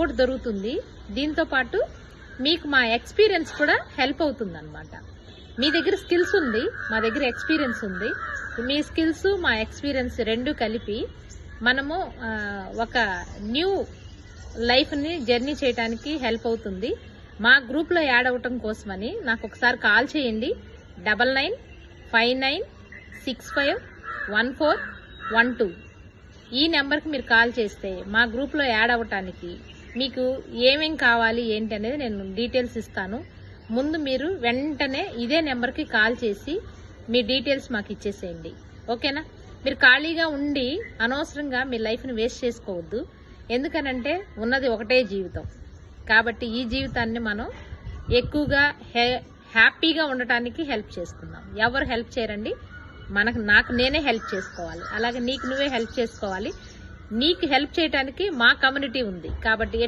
Support దొరుకుతుంది. దీంతో పాటు మీకు మా ఎక్స్పీరియన్స్ కూడా హెల్ప్ అవుతుంది అనమాట. మీ దగ్గర స్కిల్స్ ఉంది, మా దగ్గర ఎక్స్పీరియన్స్ ఉంది. మీ స్కిల్స్ మా ఎక్స్పీరియన్స్ రెండు కలిపి మనము ఒక న్యూ లైఫ్ని జర్నీ చేయడానికి హెల్ప్ అవుతుంది. మా గ్రూప్లో యాడ్ అవ్వటం కోసమని నాకు ఒకసారి కాల్ చేయండి. 9959651412 ఈ నెంబర్కి మీరు కాల్ చేస్తే మా గ్రూప్లో యాడ్ అవ్వటానికి మీకు ఏమేం కావాలి ఏంటి అనేది నేను డీటెయిల్స్ ఇస్తాను. ముందు మీరు వెంటనే ఇదే నెంబర్కి కాల్ చేసి మీ డీటెయిల్స్ మాకు ఇచ్చేసేయండి. ఓకేనా? మీరు ఖాళీగా ఉండి అనవసరంగా మీ లైఫ్ని వేస్ట్ చేసుకోవద్దు. ఎందుకనంటే ఉన్నది ఒకటే జీవితం. కాబట్టి ఈ జీవితాన్ని మనం ఎక్కువగా హ్యాపీగా ఉండటానికి హెల్ప్ చేసుకుందాం. ఎవరు హెల్ప్ చేయరండి, నాకు నేనే హెల్ప్ చేసుకోవాలి. అలాగే నీకు నువ్వే హెల్ప్ చేసుకోవాలి. నీకు హెల్ప్ చేయడానికి మా కమ్యూనిటీ ఉంది. కాబట్టి